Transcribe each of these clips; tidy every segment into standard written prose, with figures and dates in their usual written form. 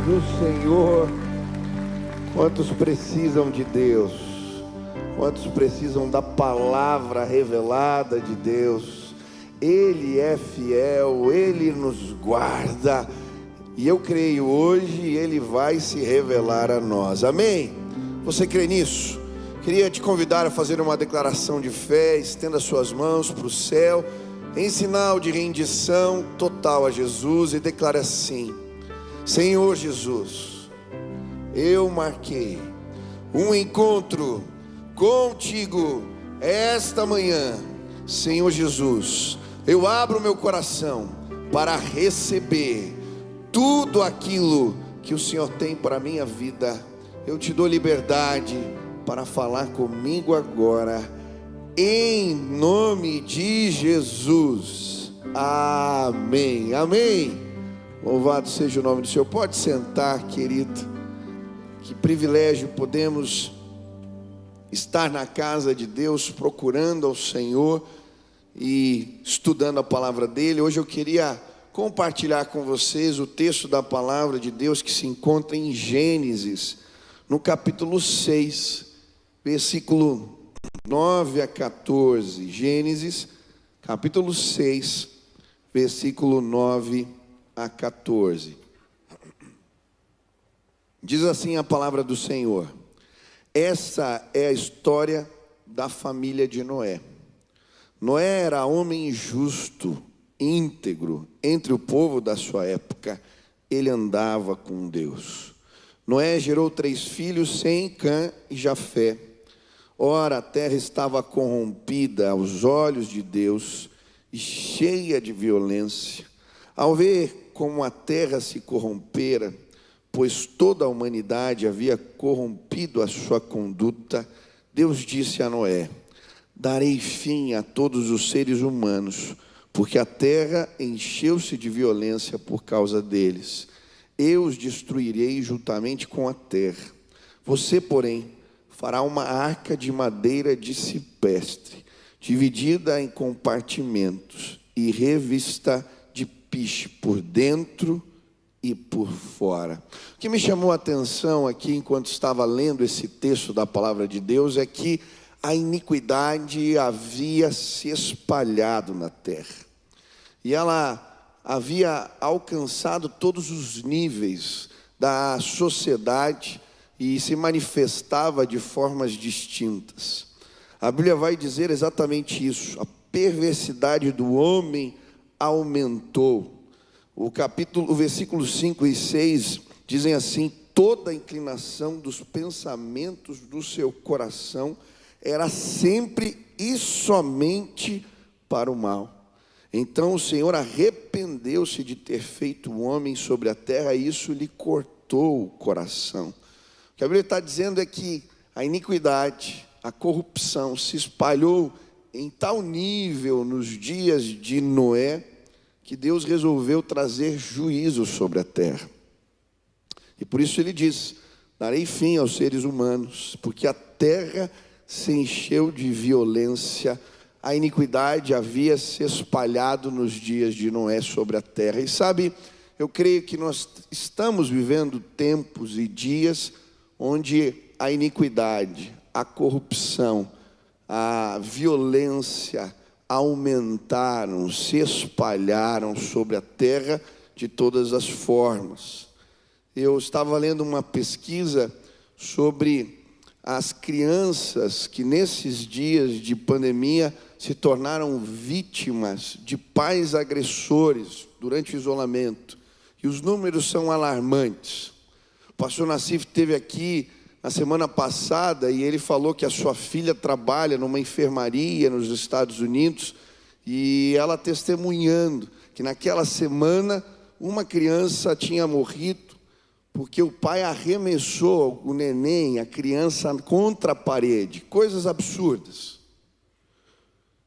do Senhor. Quantos precisam de Deus? Quantos precisam da palavra revelada de Deus? Ele é fiel, Ele nos guarda. E eu creio hoje Ele vai se revelar a nós. Amém? Você crê nisso? Queria te convidar a fazer uma declaração de fé. Estenda suas mãos para o céu, em sinal de rendição total a Jesus, e declare assim: Senhor Jesus, eu marquei um encontro contigo esta manhã. Senhor Jesus, eu abro meu coração para receber tudo aquilo que o Senhor tem para a minha vida. Eu te dou liberdade para falar comigo agora, em nome de Jesus. Amém, amém. Louvado seja o nome do Senhor. Pode sentar, querido. Que privilégio podemos estar na casa de Deus, procurando ao Senhor e estudando a palavra dele. Hoje eu queria compartilhar com vocês o texto da palavra de Deus que se encontra em Gênesis, no capítulo 6, versículo 9 a 14. Gênesis, capítulo 6, versículo 9 a 14. Diz assim a palavra do Senhor: essa é a história da família de Noé. Noé era homem justo, íntegro, entre o povo da sua época. Ele andava com Deus. Noé gerou 3 filhos, Sem, Cã e Jafé. Ora, a terra estava corrompida aos olhos de Deus e cheia de violência. Ao ver como a terra se corrompera, pois toda a humanidade havia corrompido a sua conduta, Deus disse a Noé: darei fim a todos os seres humanos, porque a terra encheu-se de violência por causa deles. Eu os destruirei juntamente com a terra. Você, porém, fará uma arca de madeira de cipreste, dividida em compartimentos e revista de piche por dentro e por fora. O que me chamou a atenção aqui, enquanto estava lendo esse texto da palavra de Deus, é que a iniquidade havia se espalhado na terra. E ela havia alcançado todos os níveis da sociedade e se manifestava de formas distintas. A Bíblia vai dizer exatamente isso: a perversidade do homem aumentou. O versículo 5 e 6 dizem assim: toda a inclinação dos pensamentos do seu coração era sempre e somente para o mal. Então o Senhor arrependeu-se de ter feito o homem sobre a terra, e isso lhe cortou o coração. O que a Bíblia está dizendo é que a iniquidade, a corrupção se espalhou em tal nível nos dias de Noé, que Deus resolveu trazer juízo sobre a terra. E por isso ele diz: darei fim aos seres humanos, porque a terra se encheu de violência. A iniquidade havia se espalhado nos dias de Noé sobre a terra. E sabe, eu creio que nós estamos vivendo tempos e dias onde a iniquidade, a corrupção, a violência aumentaram, se espalharam sobre a terra de todas as formas. Eu estava lendo uma pesquisa sobre as crianças que nesses dias de pandemia se tornaram vítimas de pais agressores durante o isolamento. E os números são alarmantes. O pastor Nassif esteve aqui na semana passada e ele falou que a sua filha trabalha numa enfermaria nos Estados Unidos, e ela testemunhando que naquela semana uma criança tinha morrido porque o pai arremessou o neném, a criança, contra a parede. Coisas absurdas.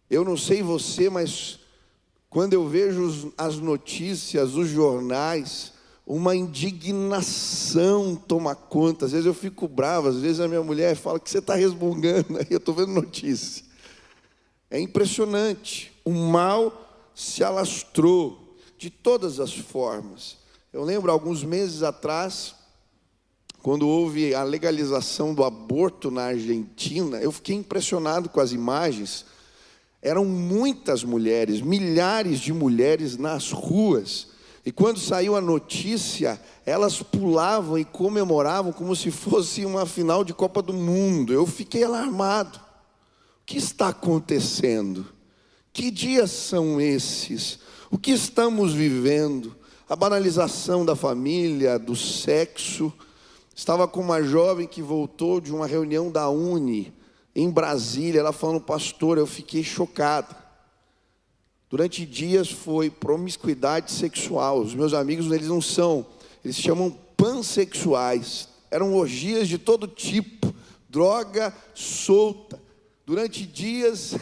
Eu não sei você, mas quando eu vejo as notícias, os jornais, uma indignação toma conta. Às vezes eu fico bravo, às vezes a minha mulher fala que você está resmungando, aí eu estou vendo notícia. É impressionante. O mal se alastrou de todas as formas. Eu lembro, alguns meses atrás, quando houve a legalização do aborto na Argentina, eu fiquei impressionado com as imagens. Eram muitas mulheres, milhares de mulheres nas ruas. E quando saiu a notícia, elas pulavam e comemoravam como se fosse uma final de Copa do Mundo. Eu fiquei alarmado. O que está acontecendo? Que dias são esses? O que estamos vivendo? A banalização da família, do sexo. Estava com uma jovem que voltou de uma reunião da Uni, em Brasília, ela falando, pastor, eu fiquei chocado. Durante dias foi promiscuidade sexual. Os meus amigos, eles não são, eles chamam pansexuais. Eram orgias de todo tipo, droga solta. Durante dias,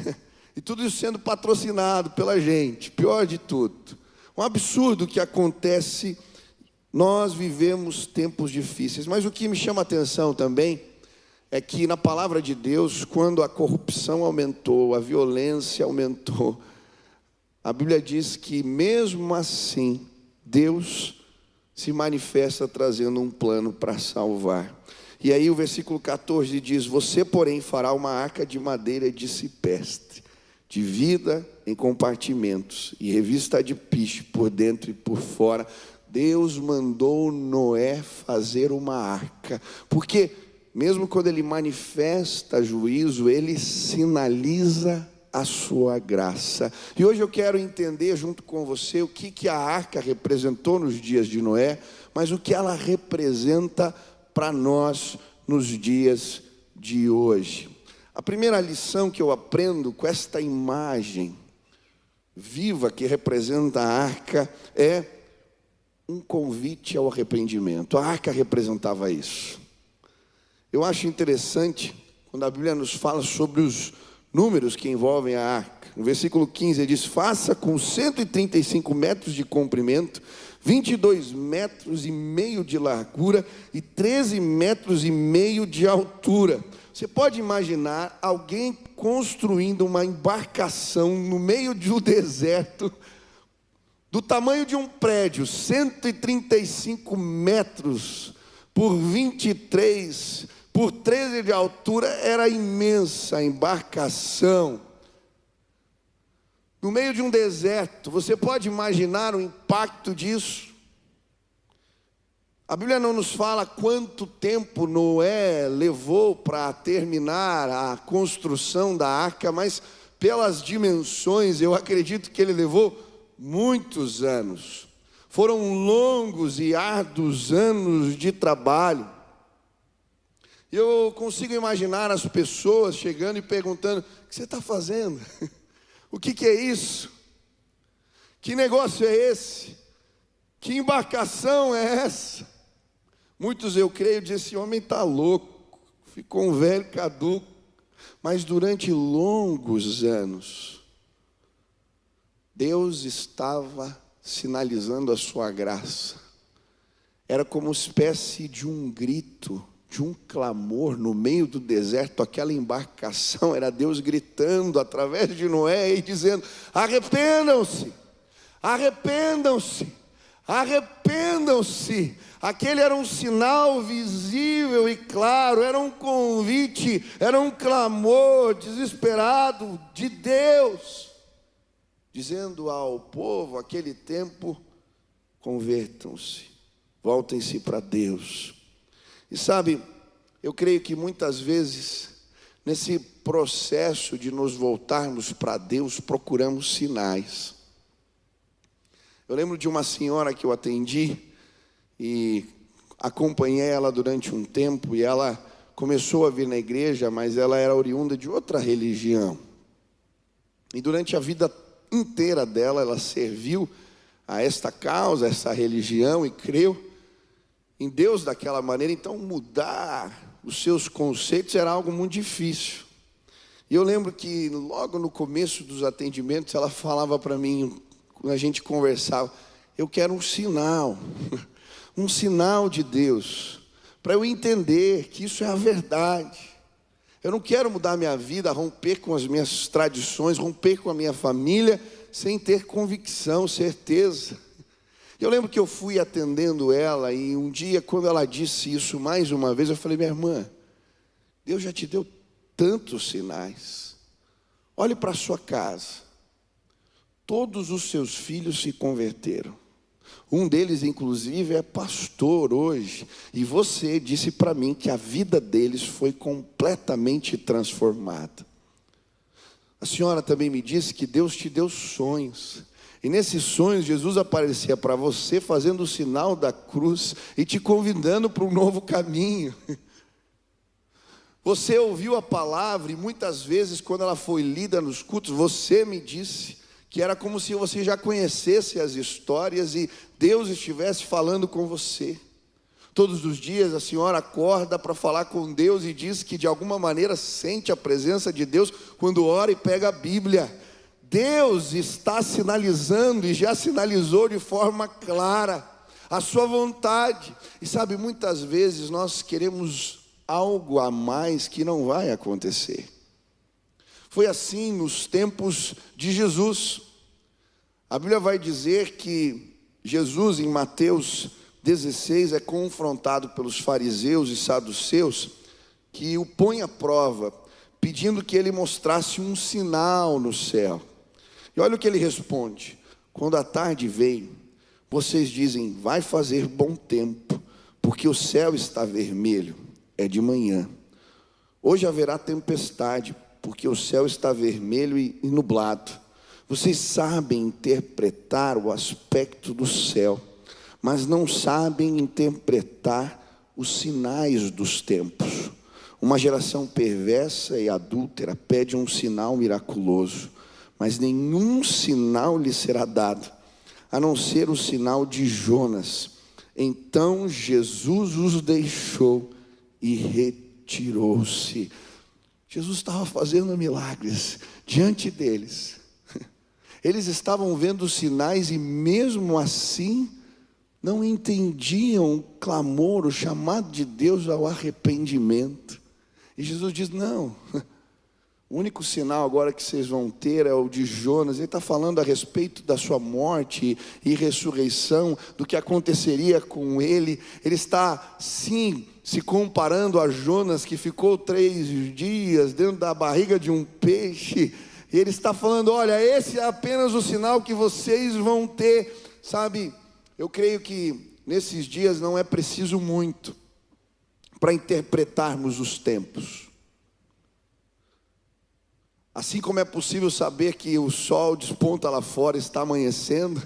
e tudo isso sendo patrocinado pela gente, pior de tudo. Um absurdo que acontece, nós vivemos tempos difíceis. Mas o que me chama a atenção também, é que na palavra de Deus, quando a corrupção aumentou, a violência aumentou, a Bíblia diz que mesmo assim, Deus se manifesta trazendo um plano para salvar. E aí o versículo 14 diz, você porém fará uma arca de madeira de cipestre, dividida em compartimentos e revista de piche por dentro e por fora. Deus mandou Noé fazer uma arca, porque mesmo quando ele manifesta juízo, ele sinaliza a sua graça. E hoje eu quero entender junto com você o que a arca representou nos dias de Noé, mas o que ela representa para nós nos dias de hoje. A primeira lição que eu aprendo com esta imagem viva que representa a arca é um convite ao arrependimento. A arca representava isso. Eu acho interessante quando a Bíblia nos fala sobre os números que envolvem a arca. No versículo 15 ele diz, faça com 135 metros de comprimento, 22 metros e meio de largura e 13 metros e meio de altura. Você pode imaginar alguém construindo uma embarcação no meio de um deserto, do tamanho de um prédio, 135 metros por 23 por 13 de altura, era imensa a embarcação. No meio de um deserto, você pode imaginar o impacto disso? A Bíblia não nos fala quanto tempo Noé levou para terminar a construção da arca, mas pelas dimensões, eu acredito que ele levou muitos anos. Foram longos e árduos anos de trabalho. Eu consigo imaginar as pessoas chegando e perguntando, o que você está fazendo? O que é isso? Que negócio é esse? Que embarcação é essa? Muitos, eu creio, dizem, esse homem está louco, ficou um velho caduco. Mas durante longos anos, Deus estava sinalizando a sua graça. Era como uma espécie de um grito, de um clamor no meio do deserto. Aquela embarcação era Deus gritando através de Noé e dizendo, arrependam-se, arrependam-se, arrependam-se. Aquele era um sinal visível e claro, era um convite, era um clamor desesperado de Deus, dizendo ao povo, aquele tempo, convertam-se, voltem-se para Deus. E sabe, eu creio que muitas vezes, nesse processo de nos voltarmos para Deus, procuramos sinais. Eu lembro de uma senhora que eu atendi e acompanhei ela durante um tempo, e ela começou a vir na igreja, mas ela era oriunda de outra religião. E durante a vida inteira dela, ela serviu a esta causa, a essa religião, e creu em Deus daquela maneira. Então mudar os seus conceitos era algo muito difícil. E eu lembro que logo no começo dos atendimentos ela falava para mim, quando a gente conversava, eu quero um sinal de Deus, para eu entender que isso é a verdade. Eu não quero mudar minha vida, romper com as minhas tradições, romper com a minha família, sem ter convicção, certeza. Eu lembro que eu fui atendendo ela e um dia, quando ela disse isso mais uma vez, eu falei: minha irmã, Deus já te deu tantos sinais. Olhe para a sua casa. Todos os seus filhos se converteram. Um deles, inclusive, é pastor hoje. E você disse para mim que a vida deles foi completamente transformada. A senhora também me disse que Deus te deu sonhos. E nesses sonhos, Jesus aparecia para você fazendo o sinal da cruz e te convidando para um novo caminho. Você ouviu a palavra e muitas vezes, quando ela foi lida nos cultos, você me disse que era como se você já conhecesse as histórias e Deus estivesse falando com você. Todos os dias a senhora acorda para falar com Deus e diz que de alguma maneira sente a presença de Deus quando ora e pega a Bíblia. Deus está sinalizando e já sinalizou de forma clara a sua vontade. E sabe, muitas vezes nós queremos algo a mais que não vai acontecer. Foi assim nos tempos de Jesus. A Bíblia vai dizer que Jesus, em Mateus 16, é confrontado pelos fariseus e saduceus, que o põem à prova, pedindo que ele mostrasse um sinal no céu. E olha o que ele responde: quando a tarde vem, vocês dizem, vai fazer bom tempo, porque o céu está vermelho, é de manhã. Hoje haverá tempestade, porque o céu está vermelho e nublado. Vocês sabem interpretar o aspecto do céu, mas não sabem interpretar os sinais dos tempos. Uma geração perversa e adúltera pede um sinal miraculoso, mas nenhum sinal lhe será dado, a não ser o sinal de Jonas. Então Jesus os deixou e retirou-se. Jesus estava fazendo milagres diante deles. Eles estavam vendo sinais e mesmo assim não entendiam o clamor, o chamado de Deus ao arrependimento. E Jesus diz: não, o único sinal agora que vocês vão ter é o de Jonas. Ele está falando a respeito da sua morte e ressurreição, do que aconteceria com ele. Ele está, sim, se comparando a Jonas, que ficou 3 dias dentro da barriga de um peixe. E ele está falando: olha, esse é apenas o sinal que vocês vão ter. Sabe, eu creio que nesses dias não é preciso muito para interpretarmos os tempos. Assim como é possível saber que o sol desponta lá fora, está amanhecendo,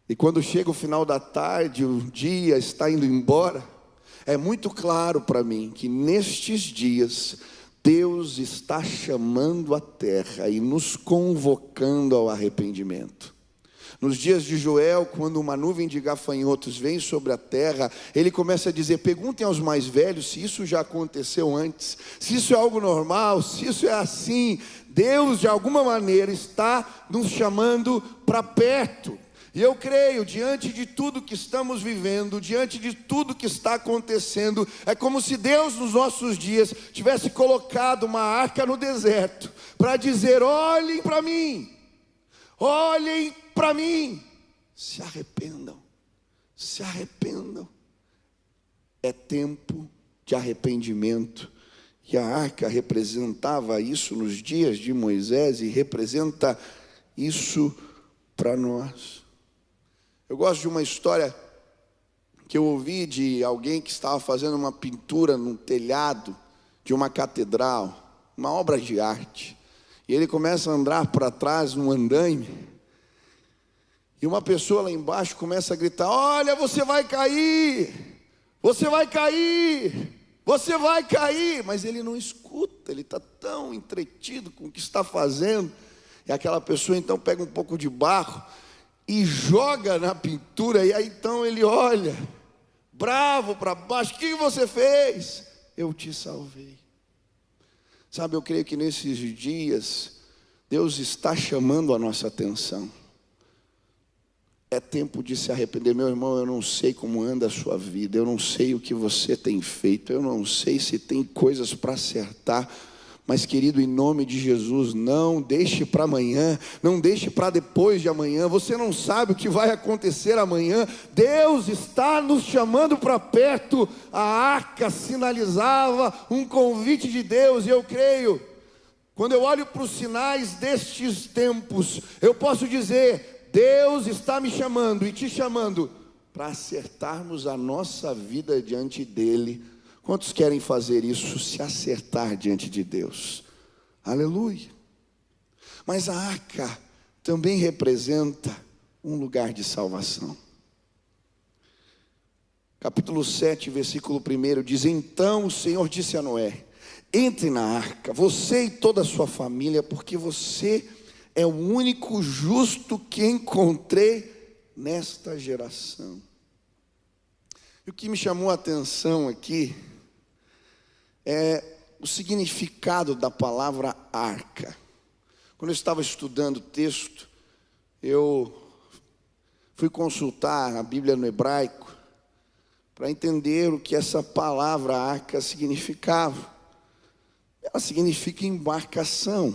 e quando chega o final da tarde, o dia está indo embora, é muito claro para mim que nestes dias Deus está chamando a terra e nos convocando ao arrependimento. Nos dias de Joel, quando uma nuvem de gafanhotos vem sobre a terra, ele começa a dizer: perguntem aos mais velhos se isso já aconteceu antes, se isso é algo normal, se isso é assim. Deus de alguma maneira está nos chamando para perto. E eu creio, diante de tudo que estamos vivendo, diante de tudo que está acontecendo, é como se Deus nos nossos dias tivesse colocado uma arca no deserto, para dizer: olhem para mim, olhem para mim, se arrependam, se arrependam. É tempo de arrependimento. E a arca representava isso nos dias de Moisés e representa isso para nós. Eu gosto de uma história que eu ouvi de alguém que estava fazendo uma pintura no telhado de uma catedral, uma obra de arte. E ele começa a andar para trás num andaime, e uma pessoa lá embaixo começa a gritar: olha, você vai cair, você vai cair, você vai cair. Mas ele não escuta, ele está tão entretido com o que está fazendo. E aquela pessoa então pega um pouco de barro e joga na pintura, e aí então ele olha, bravo para baixo: o que você fez? Eu te salvei. Sabe, eu creio que nesses dias Deus está chamando a nossa atenção. É tempo de se arrepender. Meu irmão, eu não sei como anda a sua vida, eu não sei o que você tem feito, eu não sei se tem coisas para acertar, Mas, querido, em nome de Jesus, não deixe para amanhã, não deixe para depois de amanhã. Você não sabe o que vai acontecer amanhã. Deus está nos chamando para perto. A arca sinalizava um convite de Deus, e eu creio, quando eu olho para os sinais destes tempos, eu posso dizer: Deus está me chamando e te chamando para acertarmos a nossa vida diante dEle. Quantos querem fazer isso, se acertar diante de Deus? Aleluia. Mas a arca também representa um lugar de salvação. Capítulo 7, versículo 1 diz: então o Senhor disse a Noé: entre na arca, você e toda a sua família, porque você é o único justo que encontrei nesta geração. E o que me chamou a atenção aqui é o significado da palavra arca. Quando eu estava estudando o texto, eu fui consultar a Bíblia no hebraico para entender o que essa palavra arca significava. Ela significa embarcação.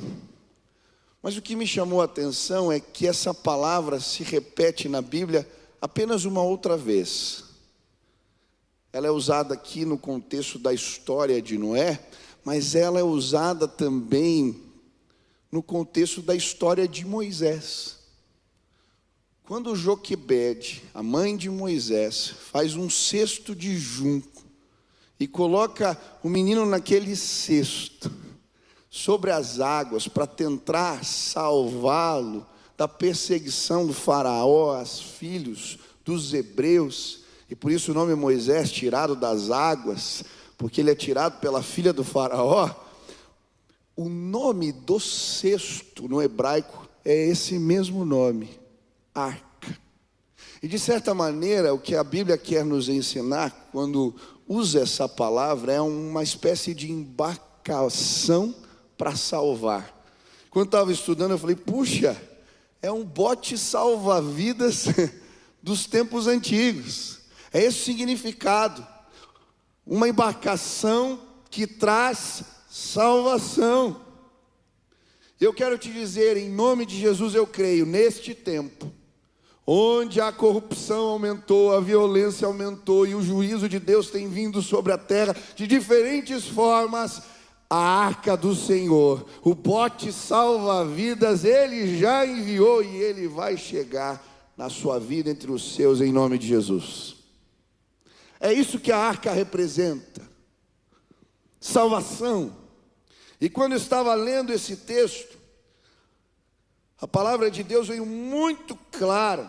Mas o que me chamou a atenção é que essa palavra se repete na Bíblia apenas uma outra vez. Ela é usada aqui no contexto da história de Noé, mas ela é usada também no contexto da história de Moisés. Quando Joquebede, a mãe de Moisés, faz um cesto de junco e coloca o menino naquele cesto sobre as águas para tentar salvá-lo da perseguição do faraó, aos filhos dos hebreus, e por isso o nome é Moisés, tirado das águas, porque ele é tirado pela filha do faraó. O nome do cesto no hebraico é esse mesmo nome, arca. E de certa maneira, o que a Bíblia quer nos ensinar, quando usa essa palavra, é uma espécie de embarcação para salvar. Quando estava estudando, eu falei: puxa, é um bote salva-vidas dos tempos antigos. É esse o significado. Uma embarcação que traz salvação. Eu quero te dizer, em nome de Jesus, eu creio, neste tempo, onde a corrupção aumentou, a violência aumentou e o juízo de Deus tem vindo sobre a terra de diferentes formas, a arca do Senhor, o bote salva-vidas, Ele já enviou e Ele vai chegar na sua vida, entre os seus, em nome de Jesus. É isso que a arca representa, salvação. E quando eu estava lendo esse texto, a palavra de Deus veio muito clara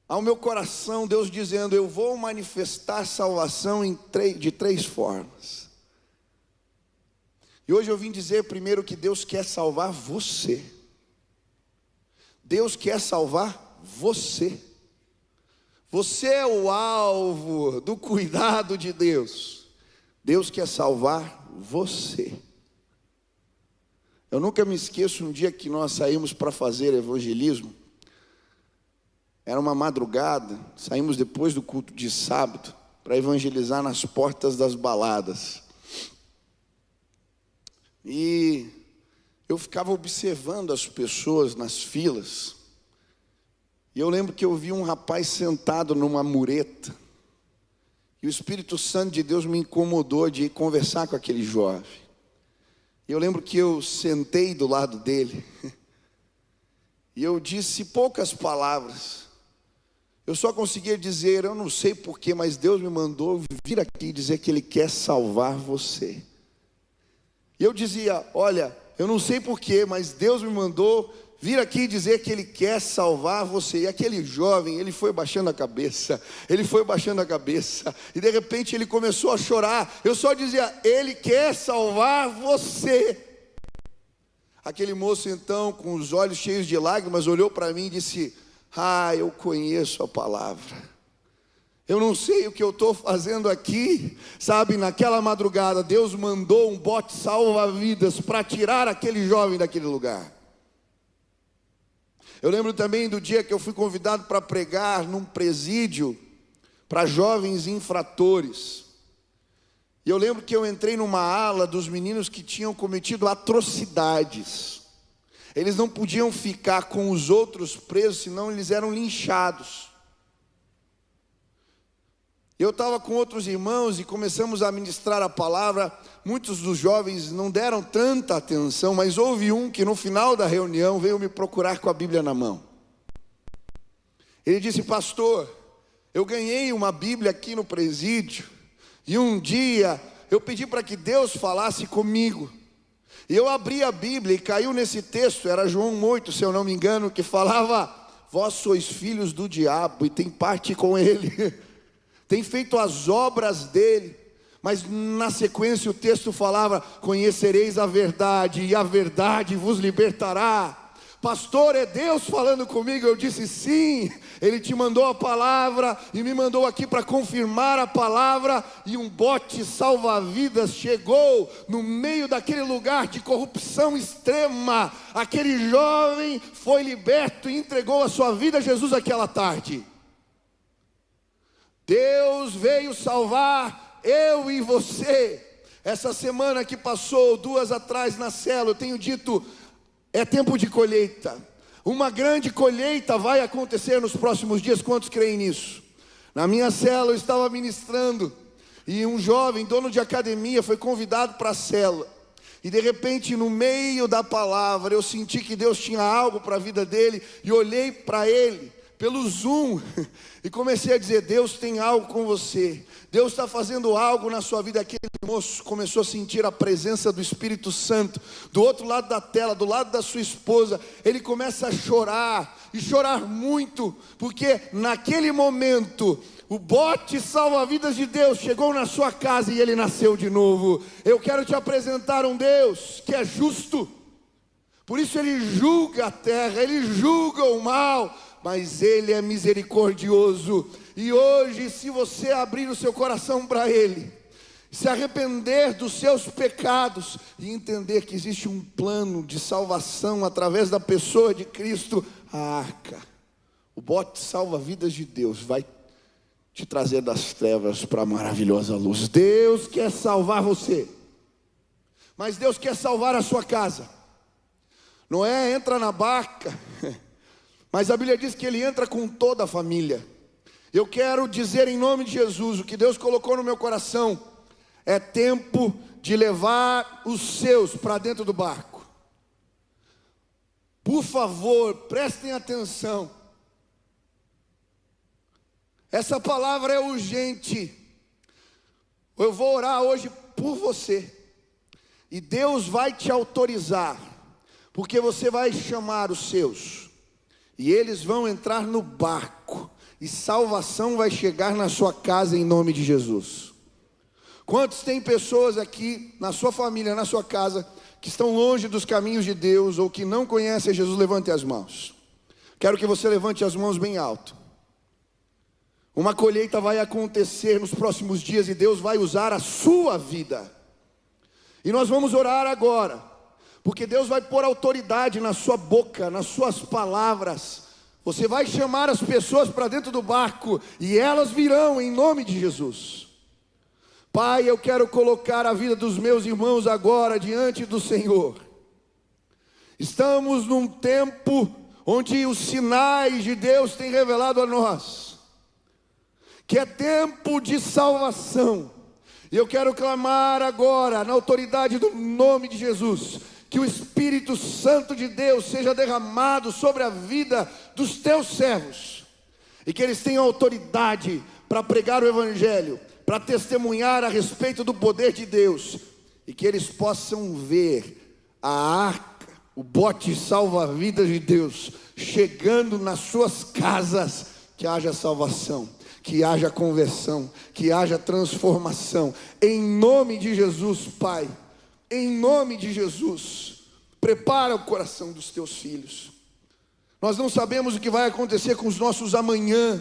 ao meu coração, Deus dizendo: eu vou manifestar salvação de três formas. E hoje eu vim dizer primeiro que Deus quer salvar você. Deus quer salvar você. Você é o alvo do cuidado de Deus. Deus quer salvar você. Eu nunca me esqueço um dia que nós saímos para fazer evangelismo. Era uma madrugada, saímos depois do culto de sábado para evangelizar nas portas das baladas. E eu ficava observando as pessoas nas filas. E eu lembro que eu vi um rapaz sentado numa mureta. E o Espírito Santo de Deus me incomodou de ir conversar com aquele jovem. E eu lembro que eu sentei do lado dele. E eu disse poucas palavras. Eu só conseguia dizer: eu não sei porquê, mas Deus me mandou vir aqui e dizer que Ele quer salvar você. E eu dizia: olha, eu não sei porquê, mas Deus me mandou vir aqui dizer que Ele quer salvar você. E aquele jovem, ele foi baixando a cabeça, e de repente ele começou a chorar. Eu só dizia: Ele quer salvar você. Aquele moço então, com os olhos cheios de lágrimas, olhou para mim e disse: ah, eu conheço a palavra. Eu não sei o que eu estou fazendo aqui. Sabe, naquela madrugada Deus mandou um bote salva-vidas para tirar aquele jovem daquele lugar. Eu lembro também do dia que eu fui convidado para pregar num presídio para jovens infratores. E eu lembro que eu entrei numa ala dos meninos que tinham cometido atrocidades. Eles não podiam ficar com os outros presos, senão eles eram linchados. Eu estava com outros irmãos e começamos a ministrar a palavra. Muitos dos jovens não deram tanta atenção, mas houve um que no final da reunião veio me procurar com a Bíblia na mão. Ele disse: pastor, eu ganhei uma Bíblia aqui no presídio, e um dia eu pedi para que Deus falasse comigo. E eu abri a Bíblia e caiu nesse texto, era João 8, se eu não me engano, que falava: vós sois filhos do diabo e tem parte com ele. Tem feito as obras dele. Mas na sequência o texto falava: conhecereis a verdade e a verdade vos libertará. Pastor, é Deus falando comigo? Eu disse: sim, Ele te mandou a palavra e me mandou aqui para confirmar a palavra. E um bote salva-vidas chegou no meio daquele lugar de corrupção extrema. Aquele jovem foi liberto e entregou a sua vida a Jesus aquela tarde. Deus veio salvar eu e você. Essa semana que passou, 2 atrás na célula, eu tenho dito: é tempo de colheita. Uma grande colheita vai acontecer nos próximos dias. Quantos creem nisso? Na minha célula eu estava ministrando, e um jovem, dono de academia, foi convidado para a célula. E de repente, no meio da palavra, eu senti que Deus tinha algo para a vida dele. E olhei para ele pelo Zoom e comecei a dizer: Deus tem algo com você. Deus está fazendo algo na sua vida. Aquele moço começou a sentir a presença do Espírito Santo. Do outro lado da tela, do lado da sua esposa, ele começa a chorar, e chorar muito, porque naquele momento o bote salva-vidas de Deus chegou na sua casa e ele nasceu de novo. Eu quero te apresentar um Deus que é justo. Por isso Ele julga a terra, Ele julga o mal, mas Ele é misericordioso. E hoje, se você abrir o seu coração para Ele, se arrepender dos seus pecados e entender que existe um plano de salvação através da pessoa de Cristo, a arca, o bote salva-vidas de Deus, vai te trazer das trevas para a maravilhosa luz. Deus quer salvar você, mas Deus quer salvar a sua casa. Noé entra na barca, mas a Bíblia diz que ele entra com toda a família. Eu quero dizer em nome de Jesus, o que Deus colocou no meu coração: é tempo de levar os seus para dentro do barco. Por favor, prestem atenção. Essa palavra é urgente. Eu vou orar hoje por você, e Deus vai te autorizar, porque você vai chamar os seus, e eles vão entrar no barco, e salvação vai chegar na sua casa em nome de Jesus. Quantos tem pessoas aqui, na sua família, na sua casa, que estão longe dos caminhos de Deus, ou que não conhecem Jesus? Levante as mãos. Quero que você levante as mãos bem alto. Uma colheita vai acontecer nos próximos dias, e Deus vai usar a sua vida. E nós vamos orar agora, porque Deus vai pôr autoridade na sua boca, nas suas palavras. Você vai chamar as pessoas para dentro do barco, e elas virão em nome de Jesus. Pai, eu quero colocar a vida dos meus irmãos agora diante do Senhor. Estamos num tempo onde os sinais de Deus têm revelado a nós que é tempo de salvação. E eu quero clamar agora, na autoridade do nome de Jesus, que o Espírito Santo de Deus seja derramado sobre a vida dos teus servos, e que eles tenham autoridade para pregar o Evangelho, para testemunhar a respeito do poder de Deus, e que eles possam ver a arca, o bote salva-vidas de Deus, chegando nas suas casas. Que haja salvação, que haja conversão, que haja transformação, em nome de Jesus. Pai, em nome de Jesus, prepara o coração dos teus filhos. Nós não sabemos o que vai acontecer com os nossos amanhã,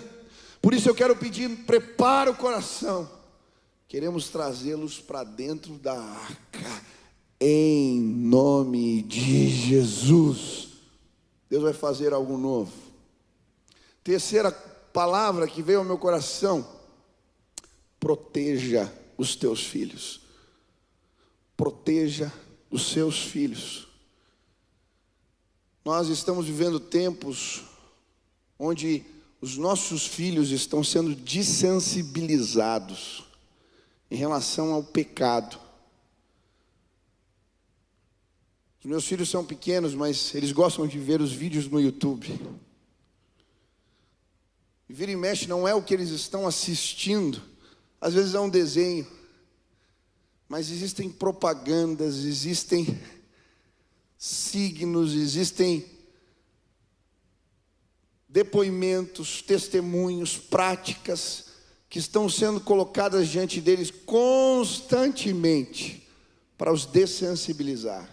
por isso eu quero pedir: prepara o coração. Queremos trazê-los para dentro da arca, em nome de Jesus. Deus vai fazer algo novo. Terceira palavra que veio ao meu coração: proteja os teus filhos. Proteja os seus filhos. Nós estamos vivendo tempos onde os nossos filhos estão sendo desensibilizados em relação ao pecado. Os meus filhos são pequenos, mas eles gostam de ver os vídeos no YouTube. E vira e mexe não é o que eles estão assistindo. Às vezes é um desenho. Mas existem propagandas, existem signos, existem depoimentos, testemunhos, práticas que estão sendo colocadas diante deles constantemente para os dessensibilizar.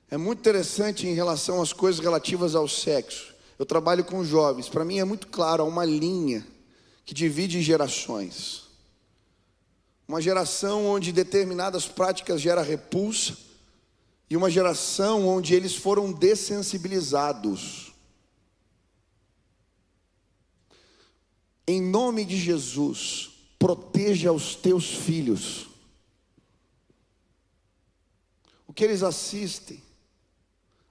É muito interessante em relação às coisas relativas ao sexo. Eu trabalho com jovens. Para mim é muito claro, há uma linha que divide gerações. Uma geração onde determinadas práticas geram repulsa e uma geração onde eles foram dessensibilizados. Em nome de Jesus, proteja os teus filhos. O que eles assistem,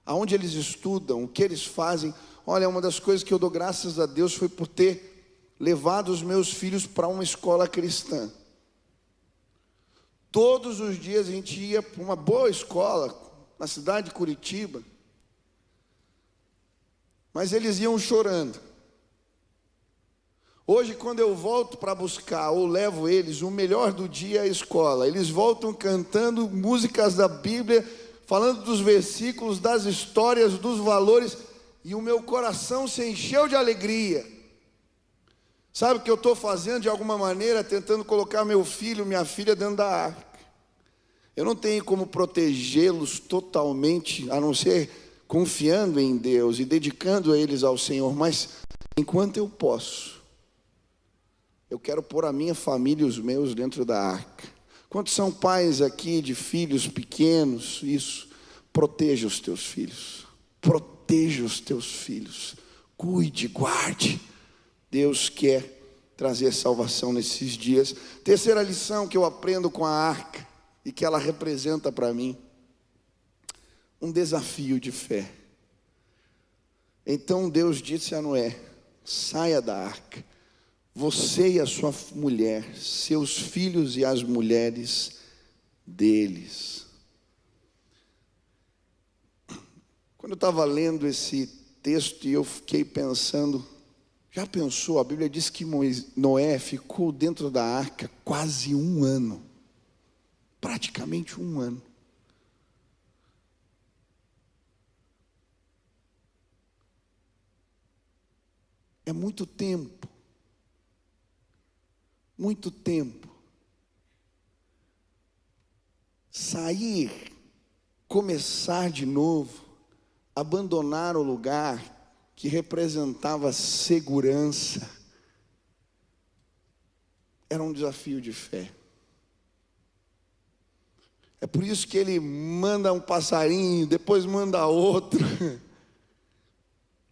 aonde eles estudam, o que eles fazem. Olha, uma das coisas que eu dou graças a Deus foi por ter levado os meus filhos para uma escola cristã. Todos os dias a gente ia para uma boa escola, na cidade de Curitiba, mas eles iam chorando. Hoje, quando eu volto para buscar ou levo eles, o melhor do dia é a escola. Eles voltam cantando músicas da Bíblia, falando dos versículos, das histórias, dos valores, e o meu coração se encheu de alegria. Sabe o que eu estou fazendo de alguma maneira? Tentando colocar meu filho, minha filha dentro da arca. Eu não tenho como protegê-los totalmente, a não ser confiando em Deus e dedicando a eles ao Senhor, mas enquanto eu posso, eu quero pôr a minha família e os meus dentro da arca. Quantos são pais aqui de filhos pequenos? Isso, proteja os teus filhos. Proteja os teus filhos. Cuide, guarde. Deus quer trazer salvação nesses dias. Terceira lição que eu aprendo com a arca e que ela representa para mim, um desafio de fé. Então Deus disse a Noé: saia da arca, você e a sua mulher, seus filhos e as mulheres deles. Quando eu estava lendo esse texto e eu fiquei pensando, já pensou, a Bíblia diz que Noé ficou dentro da arca quase 1 ano, praticamente 1 ano. É muito tempo. Muito tempo. Sair, começar de novo, abandonar o lugar que representava segurança, era um desafio de fé. É por isso que ele manda um passarinho, depois manda outro.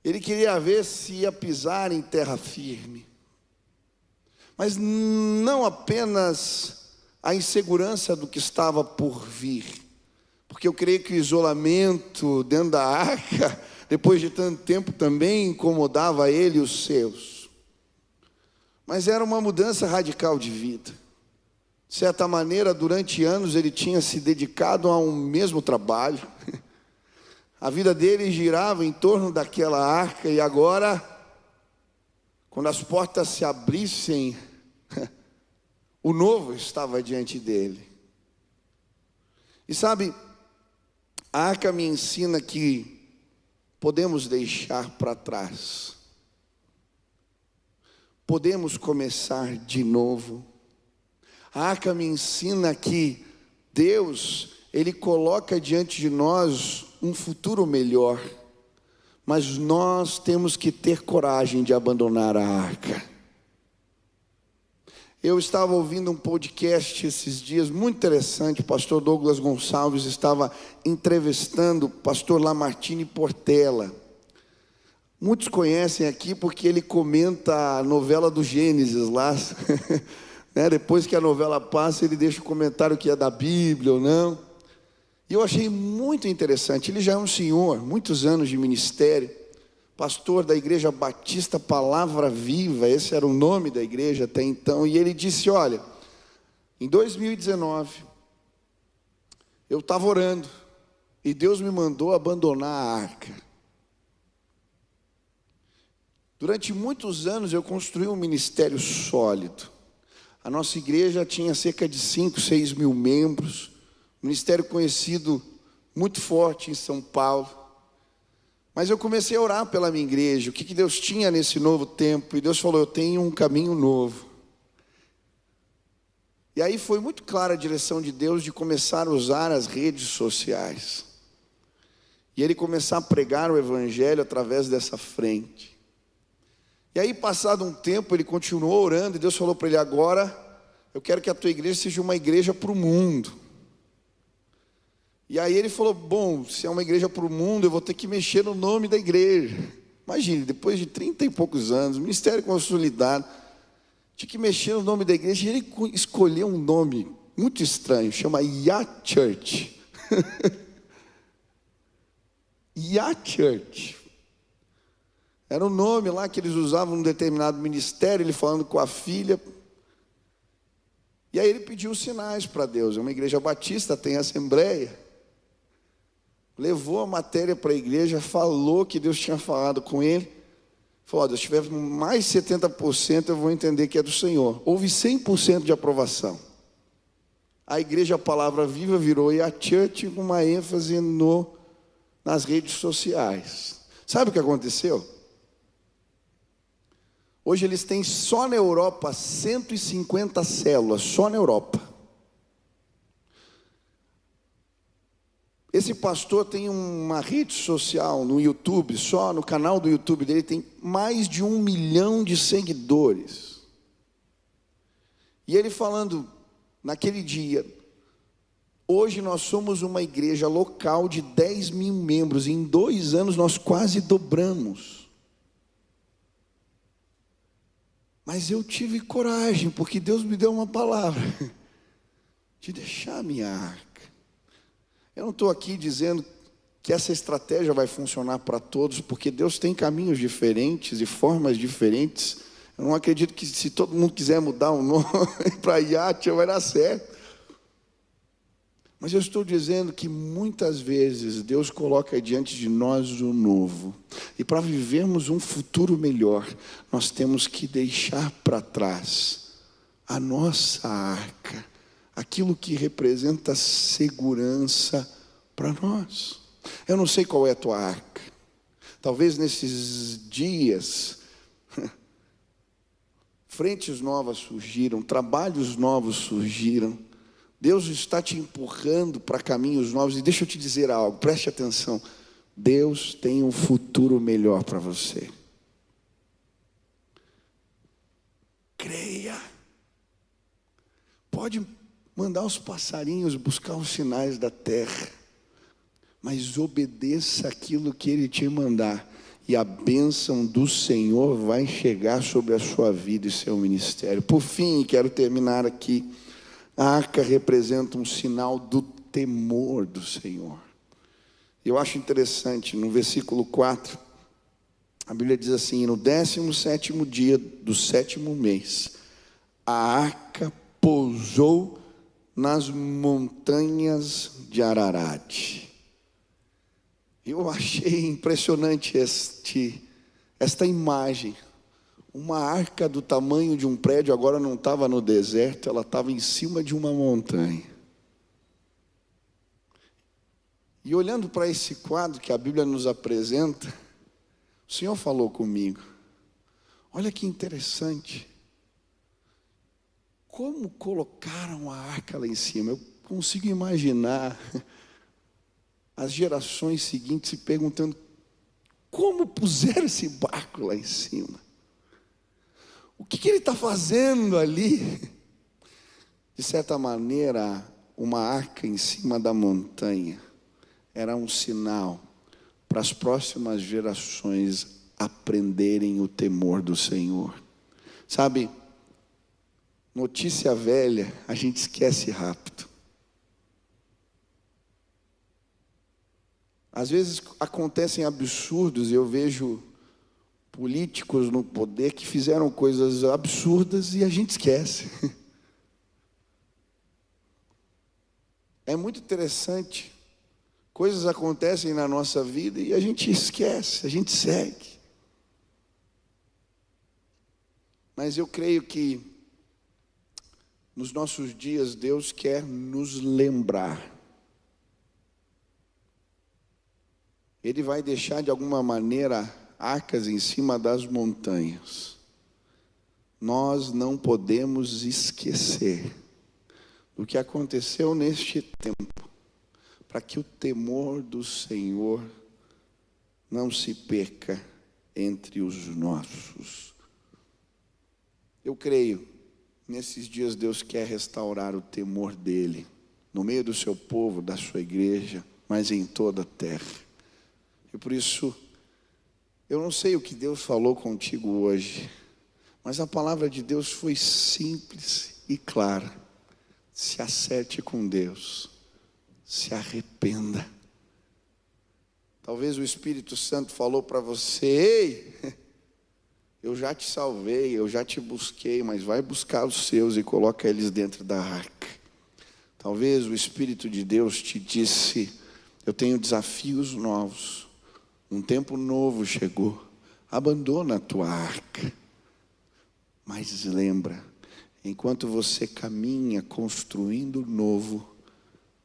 Ele queria ver se ia pisar em terra firme. Mas não apenas a insegurança do que estava por vir, porque eu creio que o isolamento dentro da arca, depois de tanto tempo, também incomodava ele e os seus. Mas era uma mudança radical de vida. De certa maneira, durante anos ele tinha se dedicado a um mesmo trabalho. A vida dele girava em torno daquela arca e agora, quando as portas se abrissem, o novo estava diante dele. E sabe, a arca me ensina que podemos deixar para trás. Podemos começar de novo. A arca me ensina que Deus, Ele coloca diante de nós um futuro melhor, mas nós temos que ter coragem de abandonar a arca. Eu estava ouvindo um podcast esses dias, muito interessante. O pastor Douglas Gonçalves estava entrevistando o pastor Lamartine Portela. Muitos conhecem aqui porque ele comenta a novela do Gênesis lá, né? Depois que a novela passa, ele deixa o comentário que é da Bíblia ou não. E eu achei muito interessante. Ele já é um senhor, muitos anos de ministério, pastor da Igreja Batista Palavra Viva, esse era o nome da igreja até então. E ele disse: olha, em 2019, eu estava orando e Deus me mandou abandonar a arca. Durante muitos anos eu construí um ministério sólido. A nossa igreja tinha cerca de 5, 6 mil membros. Ministério conhecido, muito forte em São Paulo. Mas eu comecei a orar pela minha igreja, o que Deus tinha nesse novo tempo. E Deus falou: eu tenho um caminho novo. E aí foi muito clara a direção de Deus de começar a usar as redes sociais. E Ele começar a pregar o Evangelho através dessa frente. E aí, passado um tempo, ele continuou orando, e Deus falou para ele: agora, eu quero que a tua igreja seja uma igreja para o mundo. E aí ele falou: bom, se é uma igreja para o mundo, eu vou ter que mexer no nome da igreja. Imagine, depois de 30 e poucos anos, ministério consolidado, tinha que mexer no nome da igreja, e ele escolheu um nome muito estranho, chama Ya Church. Ya Church. Era um nome lá que eles usavam num determinado ministério, ele falando com a filha. E aí ele pediu sinais para Deus. É uma igreja batista, tem assembleia. Levou a matéria para a igreja, falou que Deus tinha falado com ele. Falou: se tiver mais 70%, eu vou entender que é do Senhor. Houve 100% de aprovação. A igreja Palavra Viva virou a Church com uma ênfase nas redes sociais. Sabe o que aconteceu? Hoje eles têm só na Europa 150 células, só na Europa. Esse pastor tem uma rede social no YouTube, só no canal do YouTube dele tem mais de 1 milhão de seguidores. E ele falando naquele dia: hoje nós somos uma igreja local de 10 mil membros, em 2 anos nós quase dobramos. Mas eu tive coragem, porque Deus me deu uma palavra, de deixar a minha arca. Eu não estou aqui dizendo que essa estratégia vai funcionar para todos, porque Deus tem caminhos diferentes e formas diferentes. Eu não acredito que se todo mundo quiser mudar o nome para Yatia, vai dar certo. Mas eu estou dizendo que muitas vezes Deus coloca diante de nós o novo. E para vivermos um futuro melhor, nós temos que deixar para trás a nossa arca, aquilo que representa segurança para nós. Eu não sei qual é a tua arca. Talvez nesses dias, frentes novas surgiram, trabalhos novos surgiram. Deus está te empurrando para caminhos novos. E deixa eu te dizer algo, preste atenção. Deus tem um futuro melhor para você. Creia. Pode mandar os passarinhos buscar os sinais da terra, mas obedeça aquilo que Ele te mandar, e a bênção do Senhor vai chegar sobre a sua vida e seu ministério. Por fim, quero terminar aqui. A arca representa um sinal do temor do Senhor. Eu acho interessante, no versículo 4, a Bíblia diz assim: no 17º dia do 7º mês, a arca pousou nas montanhas de Ararat. Eu achei impressionante esta imagem. Uma arca do tamanho de um prédio, agora não estava no deserto, ela estava em cima de uma montanha. E olhando para esse quadro que a Bíblia nos apresenta, o Senhor falou comigo: olha que interessante, como colocaram a arca lá em cima. Eu consigo imaginar as gerações seguintes se perguntando: como puseram esse barco lá em cima? O que ele está fazendo ali? De certa maneira, uma arca em cima da montanha era um sinal para as próximas gerações aprenderem o temor do Senhor. Sabe, notícia velha a gente esquece rápido. Às vezes acontecem absurdos e eu vejo políticos no poder que fizeram coisas absurdas e a gente esquece. É muito interessante. Coisas acontecem na nossa vida e a gente esquece, a gente segue. Mas eu creio que nos nossos dias Deus quer nos lembrar. Ele vai deixar de alguma maneira arcas em cima das montanhas. Nós não podemos esquecer do que aconteceu neste tempo, para que o temor do Senhor não se perca entre os nossos. Eu creio, nesses dias Deus quer restaurar o temor dele, no meio do seu povo, da sua igreja, mas em toda a terra. E por isso, eu não sei o que Deus falou contigo hoje, mas a palavra de Deus foi simples e clara. Se acerte com Deus, se arrependa. Talvez o Espírito Santo falou para você: ei, eu já te salvei, eu já te busquei, mas vai buscar os seus e coloca eles dentro da arca. Talvez o Espírito de Deus te disse: eu tenho desafios novos. Um tempo novo chegou, abandona a tua arca. Mas lembra, enquanto você caminha construindo o novo,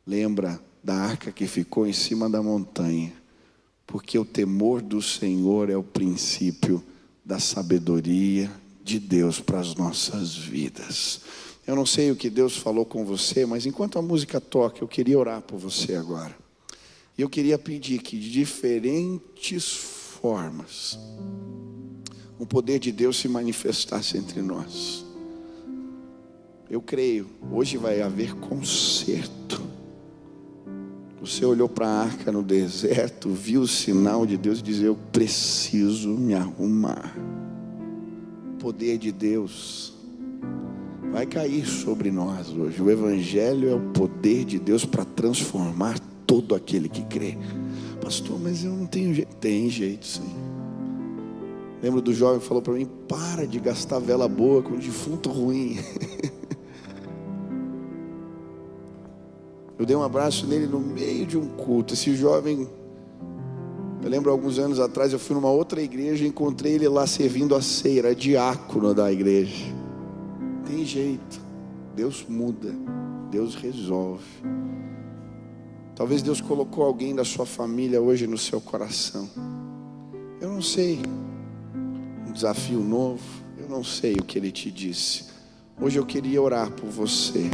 lembra da arca que ficou em cima da montanha, porque o temor do Senhor é o princípio da sabedoria de Deus para as nossas vidas. Eu não sei o que Deus falou com você, mas enquanto a música toca, eu queria orar por você agora. E eu queria pedir que de diferentes formas o poder de Deus se manifestasse entre nós. Eu creio, hoje vai haver conserto. Você olhou para a arca no deserto, viu o sinal de Deus e dizia: eu preciso me arrumar. O poder de Deus vai cair sobre nós hoje. O Evangelho é o poder de Deus para transformar todo aquele que crê. Pastor, mas eu não tenho jeito. Tem jeito sim. Lembro do jovem que falou para mim: para de gastar vela boa com defunto ruim. Eu dei um abraço nele no meio de um culto. Esse jovem, eu lembro alguns anos atrás, eu fui numa outra igreja e encontrei ele lá servindo a ceia, era diácono da igreja. Tem jeito, Deus muda, Deus resolve. Talvez Deus colocou alguém da sua família hoje no seu coração. Eu não sei, um desafio novo, eu não sei o que Ele te disse. Hoje eu queria orar por você.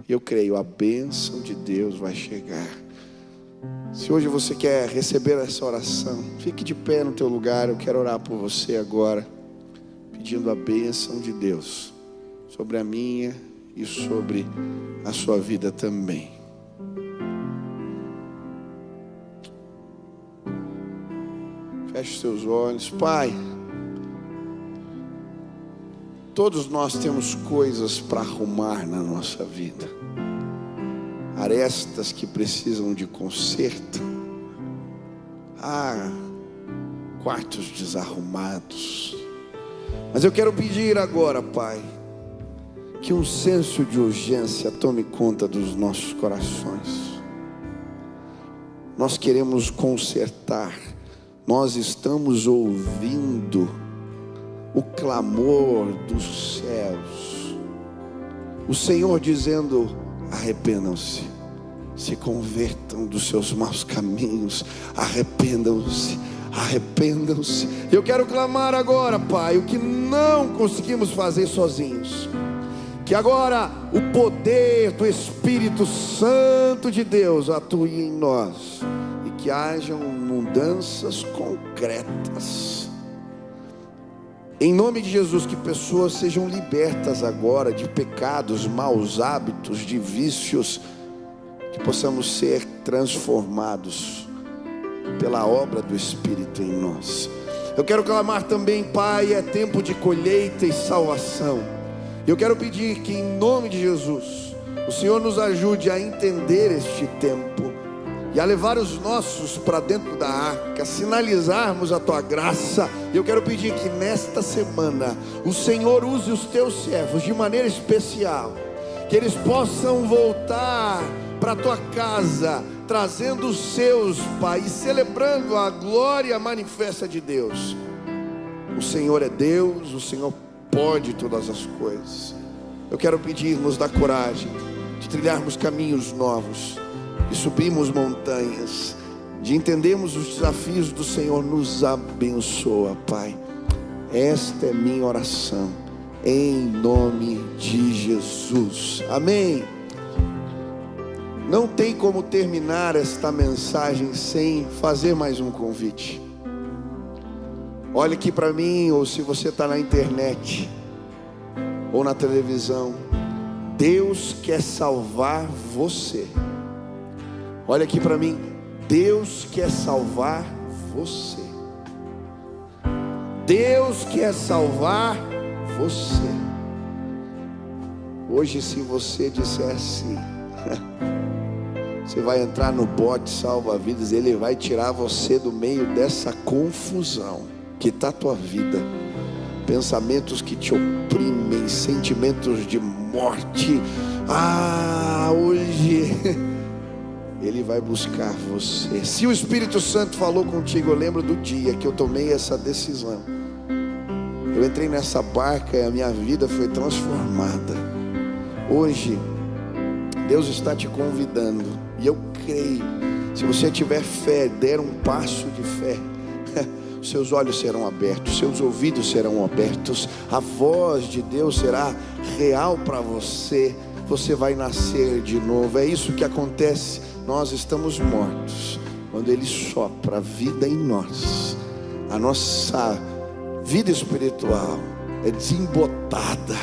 Eu creio, a bênção de Deus vai chegar. Se hoje você quer receber essa oração, fique de pé no teu lugar. Eu quero orar por você agora, pedindo a bênção de Deus sobre a minha e sobre a sua vida também. Feche seus olhos. Pai, todos nós temos coisas para arrumar na nossa vida, arestas que precisam de conserto, quartos desarrumados. Mas eu quero pedir agora, Pai, que um senso de urgência tome conta dos nossos corações. Nós queremos consertar. Nós estamos ouvindo o clamor dos céus, o Senhor dizendo: arrependam-se, se convertam dos seus maus caminhos, arrependam-se, arrependam-se. Eu quero clamar agora, Pai, o que não conseguimos fazer sozinhos, que agora o poder do Espírito Santo de Deus atue em nós e que hajam mudanças concretas. Em nome de Jesus, que pessoas sejam libertas agora de pecados, maus hábitos, de vícios, que possamos ser transformados pela obra do Espírito em nós. Eu quero clamar também, Pai, é tempo de colheita e salvação. Eu quero pedir que em nome de Jesus, o Senhor nos ajude a entender este tempo e a levar os nossos para dentro da arca, sinalizarmos a tua graça. Eu quero pedir que nesta semana o Senhor use os teus servos de maneira especial, que eles possam voltar para a tua casa, trazendo os seus, Pai, e celebrando a glória manifesta de Deus. O Senhor é Deus, o Senhor pode todas as coisas. Eu quero pedir, nos dá coragem de trilharmos caminhos novos, de subirmos montanhas, de entendermos os desafios do Senhor. Nos abençoa, Pai. Esta é minha oração, em nome de Jesus, amém. Não tem como terminar esta mensagem sem fazer mais um convite. Olhe aqui para mim, ou se você está na internet ou na televisão, Deus quer salvar você. Olha aqui para mim, Deus quer salvar você. Deus quer salvar você. Hoje, se você disser assim, você vai entrar no bote salva-vidas, Ele vai tirar você do meio dessa confusão que está a tua vida, pensamentos que te oprimem, sentimentos de morte. Hoje Ele vai buscar você. Se o Espírito Santo falou contigo, eu lembro do dia que eu tomei essa decisão. Eu entrei nessa barca e a minha vida foi transformada. Hoje Deus está te convidando, e eu creio, se você tiver fé, der um passo de fé, seus olhos serão abertos, seus ouvidos serão abertos, a voz de Deus será real para você. Você vai nascer de novo. É isso que acontece. Nós estamos mortos quando Ele sopra a vida em nós. A nossa vida espiritual é desembotada.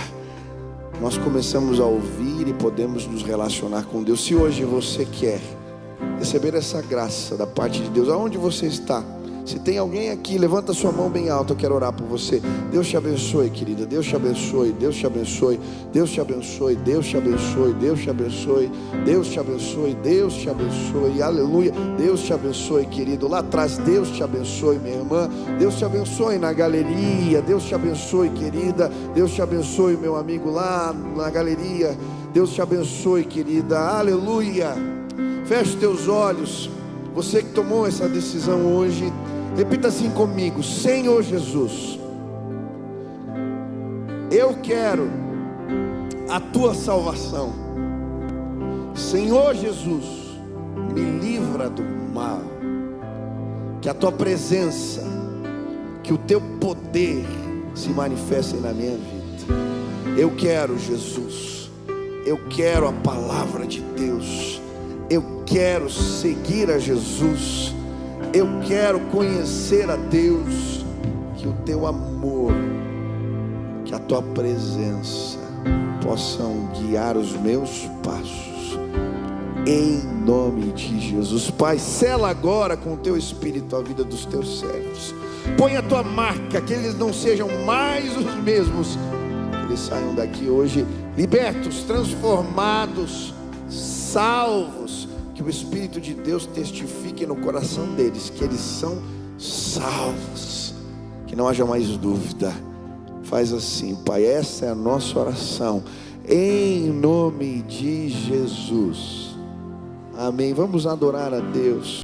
Nós começamos a ouvir e podemos nos relacionar com Deus. Se hoje você quer receber essa graça da parte de Deus, aonde você está? Se tem alguém aqui, levanta sua mão bem alta, eu quero orar por você. Deus te abençoe, querida. Deus te abençoe, Deus te abençoe, Deus te abençoe, Deus te abençoe, Deus te abençoe, Deus te abençoe, Deus te abençoe, aleluia. Deus te abençoe, querido. Lá atrás, Deus te abençoe, minha irmã. Deus te abençoe na galeria. Deus te abençoe, querida. Deus te abençoe, meu amigo lá na galeria. Deus te abençoe, querida. Aleluia. Feche teus olhos. Você que tomou essa decisão hoje, repita assim comigo: Senhor Jesus, eu quero a tua salvação. Senhor Jesus, me livra do mal. Que a tua presença, que o teu poder se manifestem na minha vida. Eu quero, Jesus, eu quero a palavra de Deus. Eu quero seguir a Jesus. Eu quero conhecer a Deus. Que o teu amor, que a tua presença possam guiar os meus passos, em nome de Jesus. Pai, sela agora com o teu Espírito a vida dos teus servos. Põe a tua marca, que eles não sejam mais os mesmos. Que eles saiam daqui hoje libertos, transformados, salvos. Que o Espírito de Deus testifique no coração deles que eles são salvos. Que não haja mais dúvida. Faz assim, Pai, essa é a nossa oração, em nome de Jesus, amém. Vamos adorar a Deus.